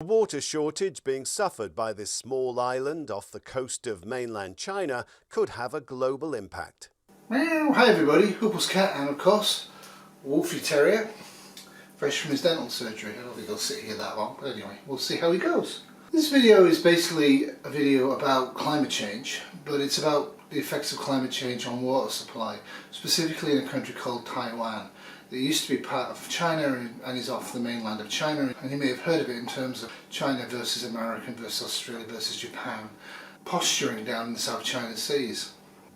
The water shortage being suffered by this small island off the coast of mainland China could have a global impact. Well, hi everybody, Huples cat and of course Wolfie Terrier, fresh from his dental surgery. I don't think he'll sit here that long, but anyway, we'll see how he goes. This video is basically a video about climate change, but it's about the effects of climate change on water supply, specifically in a country called Taiwan. It used to be part of China and is off the mainland of China, and you may have heard of it in terms of China versus America versus Australia versus Japan, posturing down in the South China Seas.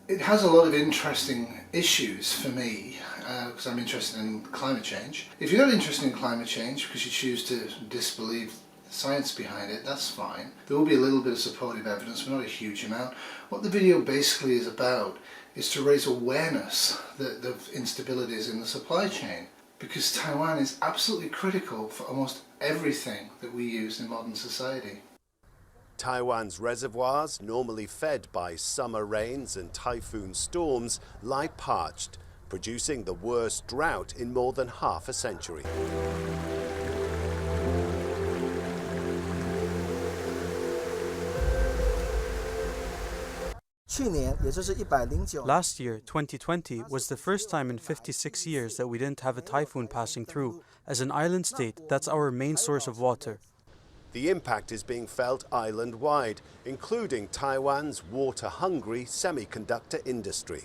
It has a lot of interesting issues for me, because I'm interested in climate change. If you're not interested in climate change because you choose to disbelieve the science behind it, that's fine. There will be a little bit of supportive evidence, but not a huge amount. What the video basically is about is to raise awareness of instabilities in the supply chain, because Taiwan is absolutely critical for almost everything that we use in modern society. Taiwan's reservoirs, normally fed by summer rains and typhoon storms, lie parched, producing the worst drought in more than half a century. Last year, 2020, was the first time in 56 years that we didn't have a typhoon passing through. As an island state, that's our main source of water. The impact is being felt island-wide, including Taiwan's water-hungry semiconductor industry.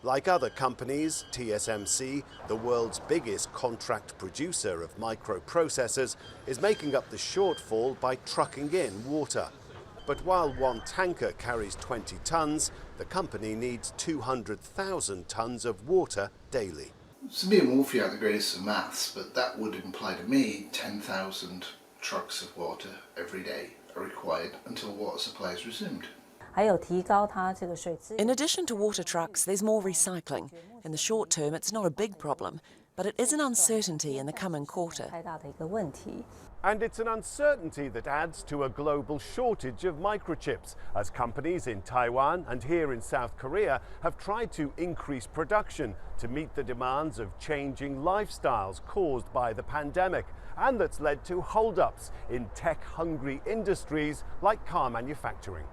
Like other companies, TSMC, the world's biggest contract producer of microprocessors, is making up the shortfall by trucking in water. But while one tanker carries 20 tons, the company needs 200,000 tons of water daily. So me and Wolfie aren't the greatest of maths, but that would imply to me 10,000 trucks of water every day are required until water supply is resumed. In addition to water trucks, there's more recycling. In the short term, it's not a big problem, but it is an uncertainty in the coming quarter. And it's an uncertainty that adds to a global shortage of microchips, as companies in Taiwan and here in South Korea have tried to increase production to meet the demands of changing lifestyles caused by the pandemic, and that's led to hold-ups in tech-hungry industries like car manufacturing.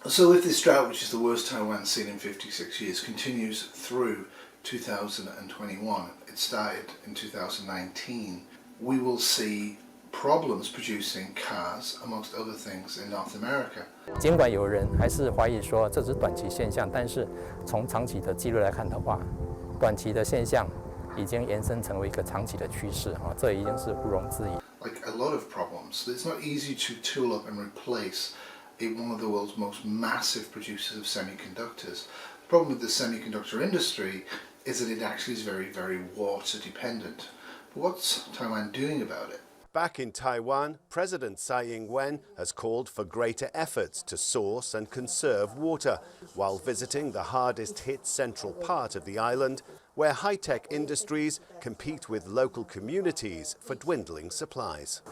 So if this drought, which is the worst Taiwan's seen in 56 years, continues through 2021, it started in 2019, we will see problems producing cars, amongst other things, in North America. 尽管有人还是怀疑说这是短期现象，但是从长期的记录来看的话，短期的现象已经延伸成为一个长期的趋势啊，这已经是毋庸置疑。Like a lot of problems, it's not easy to tool up and replace one of the world's most massive producers of semiconductors. The problem with the semiconductor industry is that it actually is very, very water dependent. But what's Taiwan doing about it? Back in Taiwan, President Tsai Ing-wen has called for greater efforts to source and conserve water while visiting the hardest-hit central part of the island, where high-tech industries compete with local communities for dwindling supplies.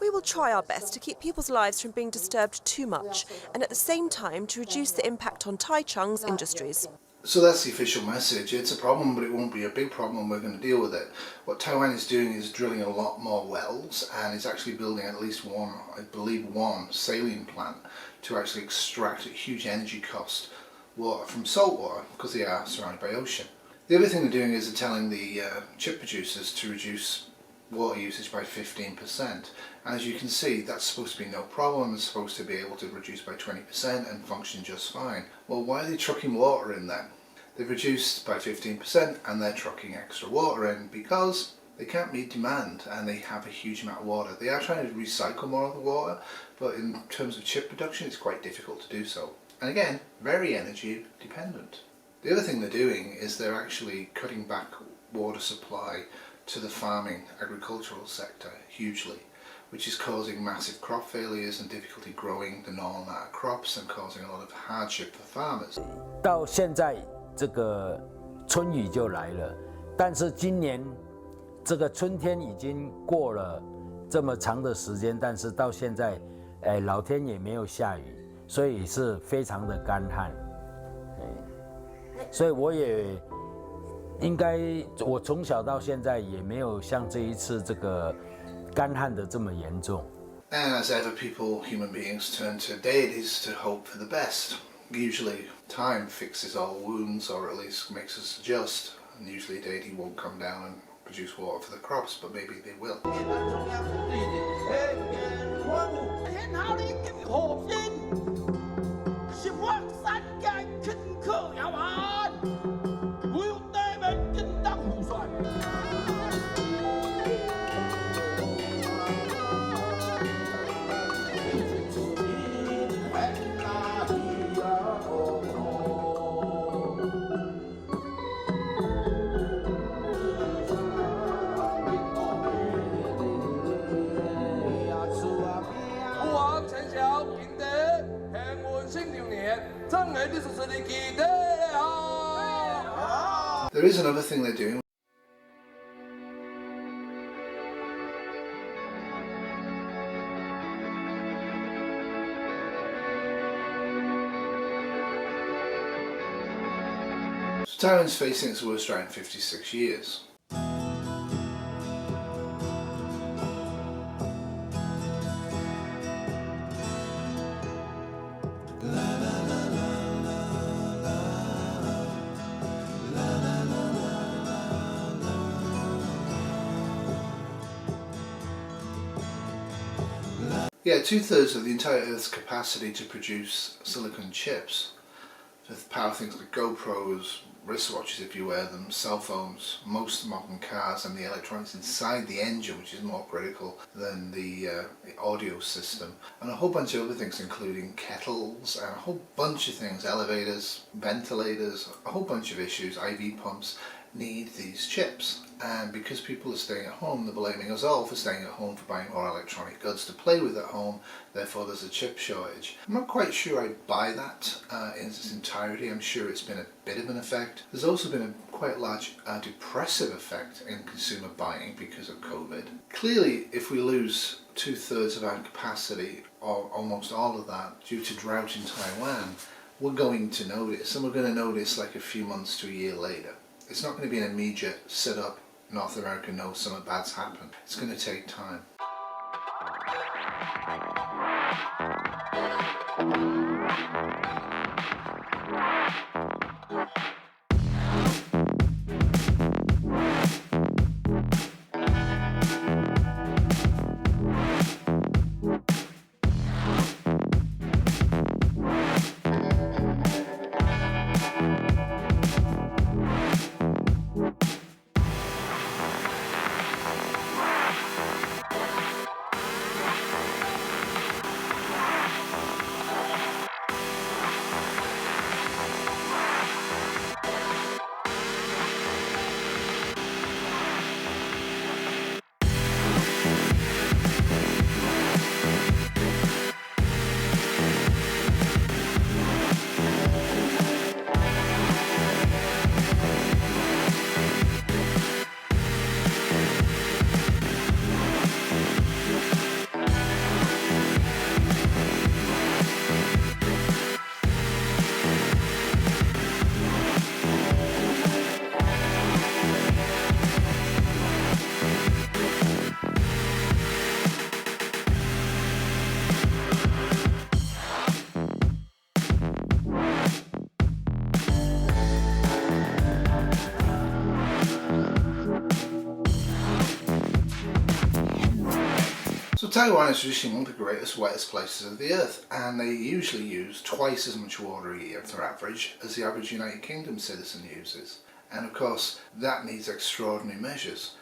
We will try our best to keep people's lives from being disturbed too much, and at the same time to reduce the impact on Taichung's industries. So that's the official message. It's a problem, but it won't be a big problem. We're going to deal with it. What Taiwan is doing is drilling a lot more wells, and it's actually building at least one, I believe one, saline plant to actually extract at huge energy cost water from salt water, because they are surrounded by ocean. The other thing they're doing is they're telling the chip producers to reduce water usage by 15%, and as you can see, that's supposed to be no problem. It's supposed to be able to reduce by 20% and function just fine. Well, why are they trucking water in then? They've reduced by 15% and they're trucking extra water in because they can't meet demand and they have a huge amount of water. They are trying to recycle more of the water, but in terms of chip production it's quite difficult to do so. And again, very energy dependent. The other thing they're doing is they're actually cutting back water supply to the farming agricultural sector hugely, which is causing massive crop failures and difficulty growing the normal amount of crops and causing a lot of hardship for farmers. 到现在这个春雨就来了，但是今年这个春天已经过了这么长的时间，但是到现在，老天也没有下雨，所以是非常的干旱。所以我也应该，我从小到现在也没有像这一次这个干旱的这么严重。 And as ever, people, human beings, turn to deities to hope for the best. Usually time fixes all wounds, or at least makes us adjust, and usually a deity won't come down and produce water for the crops, but maybe they will. There is another thing they're doing. So Taiwan's facing its worst drought in 56 years. Yeah, 2/3 of the entire Earth's capacity to produce silicon chips to power things like GoPros, wristwatches if you wear them, cell phones, most modern cars, and the electronics inside the engine, which is more critical than the audio system, and a whole bunch of other things including kettles and a whole bunch of things, elevators, ventilators, a whole bunch of issues, IV pumps, need these chips. And because people are staying at home, they're blaming us all for staying at home, for buying more electronic goods to play with at home, therefore there's a chip shortage. I'm not quite sure I buy that in its entirety. I'm sure it's been a bit of an effect. There's also been a quite large depressive effect in consumer buying because of COVID. Clearly, if we lose 2/3 of our capacity, or almost all of that, due to drought in Taiwan, we're going to notice, and we're going to notice like a few months to a year later. It's not going to be an immediate sit up, North America knows something bad's happened. It's going to take time. So Taiwan is traditionally one of the greatest, wettest places of the earth, and they usually use twice as much water a year for average as the average United Kingdom citizen uses. And of course, that needs extraordinary measures.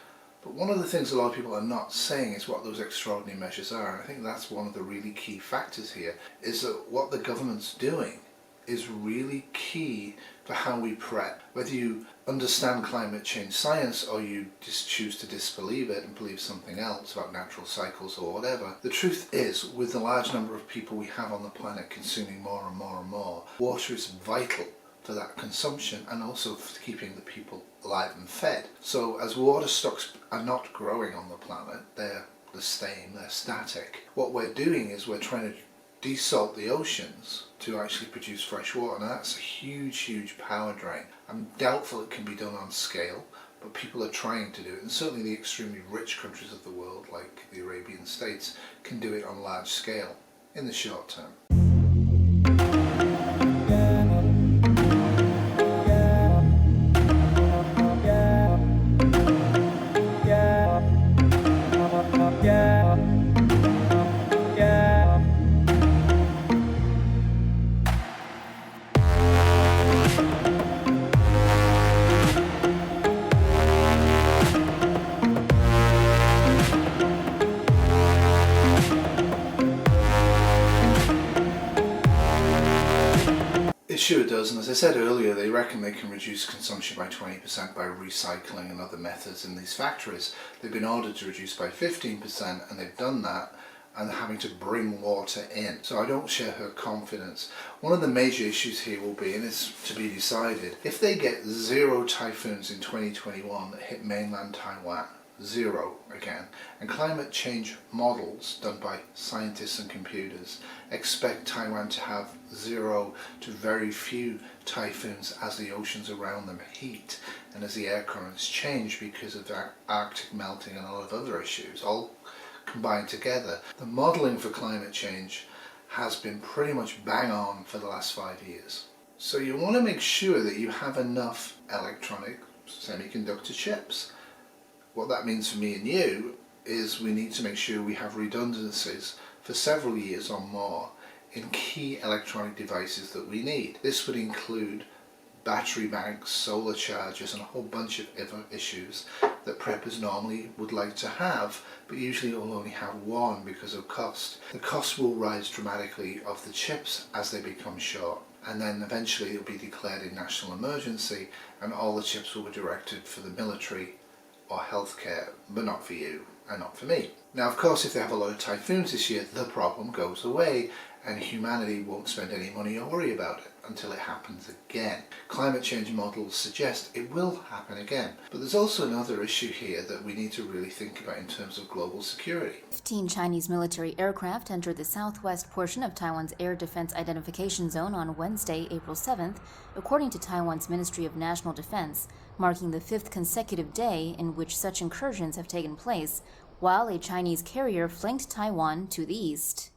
But one of the things a lot of people are not saying is what those extraordinary measures are, and I think that's one of the really key factors here, is that what the government's doing is really key for how we prep. Whether you understand climate change science or you just choose to disbelieve it and believe something else about natural cycles or whatever, the truth is, with the large number of people we have on the planet consuming more and more and more, water is vital for that consumption and also for keeping the people alive and fed. So as water stocks are not growing on the planet, they're the same, they're static. What we're doing is we're trying to desalt the oceans to actually produce fresh water, and that's a huge, huge power drain. I'm doubtful it can be done on scale, but people are trying to do it, and certainly the extremely rich countries of the world, like the Arabian states, can do it on large scale in the short term. Sure does, and as I said earlier, they reckon they can reduce consumption by 20% by recycling and other methods in these factories. They've been ordered to reduce by 15%, and they've done that, and they're having to bring water in. So I don't share her confidence. One of the major issues here will be, and it's to be decided, if they get 0 typhoons in 2021 that hit mainland Taiwan, 0 again, and climate change models done by scientists and computers expect Taiwan to have 0 to very few typhoons as the oceans around them heat and as the air currents change because of Arctic melting and a lot of other issues, all combined together. The modelling for climate change has been pretty much bang on for the last 5 years. So you want to make sure that you have enough electronic semiconductor chips. What that means for me and you is we need to make sure we have redundancies for several years or more in key electronic devices that we need. This would include battery banks, solar chargers, and a whole bunch of other issues that preppers normally would like to have, but usually will only have one because of cost. The cost will rise dramatically of the chips as they become short, and then eventually it will be declared a national emergency and all the chips will be directed for the military or healthcare, but not for you and not for me. Now, of course, if they have a lot of typhoons this year, the problem goes away and humanity won't spend any money or worry about it until it happens again. Climate change models suggest it will happen again. But there's also another issue here that we need to really think about in terms of global security. 15 Chinese military aircraft entered the southwest portion of Taiwan's Air Defense Identification Zone on Wednesday, April 7th, according to Taiwan's Ministry of National Defense, marking the 5th consecutive day in which such incursions have taken place, while a Chinese carrier flanked Taiwan to the east.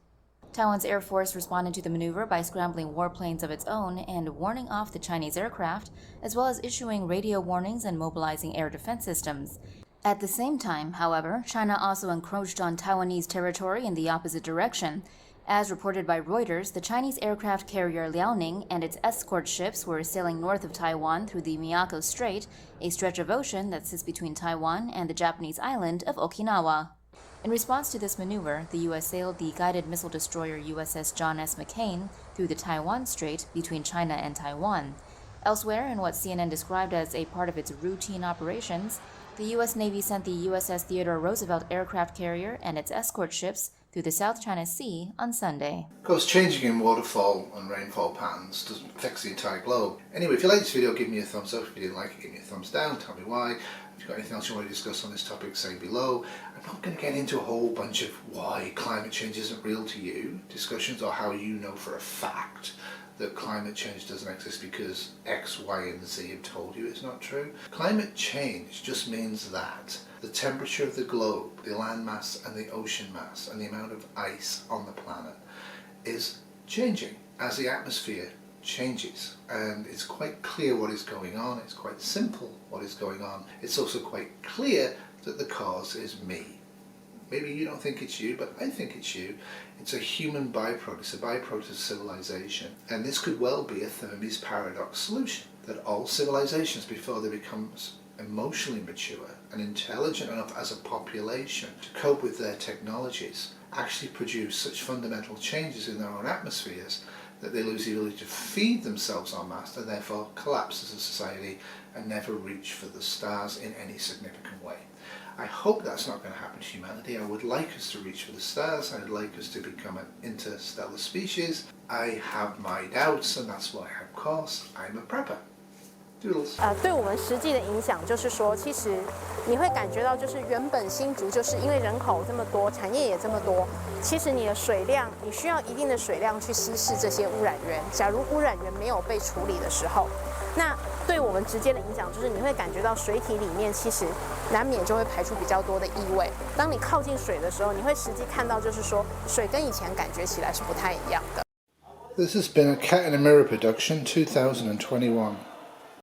Taiwan's Air Force responded to the maneuver by scrambling warplanes of its own and warning off the Chinese aircraft, as well as issuing radio warnings and mobilizing air defense systems. At the same time, however, China also encroached on Taiwanese territory in the opposite direction. As reported by Reuters, the Chinese aircraft carrier Liaoning and its escort ships were sailing north of Taiwan through the Miyako Strait, a stretch of ocean that sits between Taiwan and the Japanese island of Okinawa. In response to this maneuver, the U.S. sailed the guided missile destroyer USS John S. McCain through the Taiwan Strait between China and Taiwan. Elsewhere, in what CNN described as a part of its routine operations, the U.S. Navy sent the USS Theodore Roosevelt aircraft carrier and its escort ships through the South China Sea on Sunday. Of course, changing in waterfall and rainfall patterns doesn't affect the entire globe. Anyway, if you like this video, give me a thumbs up. If you didn't like it, give me a thumbs down. Tell me why. If you've got anything else you want to discuss on this topic, say below. I'm not going to get into a whole bunch of why climate change isn't real to you discussions, or how you know for a fact that climate change doesn't exist because X, Y, and Z have told you it's not true. Climate change just means that the temperature of the globe, the land mass and the ocean mass, and the amount of ice on the planet is changing as the atmosphere changes. And it's quite clear what is going on. It's quite simple what is going on. It's also quite clear that the cause is me. Maybe you don't think it's you, but I think it's you. It's a human byproduct. It's a byproduct of civilization. And this could well be a Fermi's paradox solution, that all civilizations, before they become emotionally mature and intelligent enough as a population to cope with their technologies, actually produce such fundamental changes in their own atmospheres that they lose the ability to feed themselves en masse and therefore collapse as a society and never reach for the stars in any significant way. I hope that's not going to happen to humanity. I would like us to reach for the stars. I'd like us to become an interstellar species. I have my doubts, and that's why, of course, I'm a prepper. Doodles. 对我们实际的影响就是说，其实你会感觉到，就是原本新竹就是因为人口这么多，产业也这么多，其实你的水量，你需要一定的水量去稀释这些污染源。假如污染源没有被处理的时候，那对我们直接的影响就是你会感觉到水体里面其实难免就会排出比较多的异味。当你靠近水的时候，你会实际看到就是说水跟以前感觉起来是不太一样的。 This has been a Cat in a Mirror production 2021.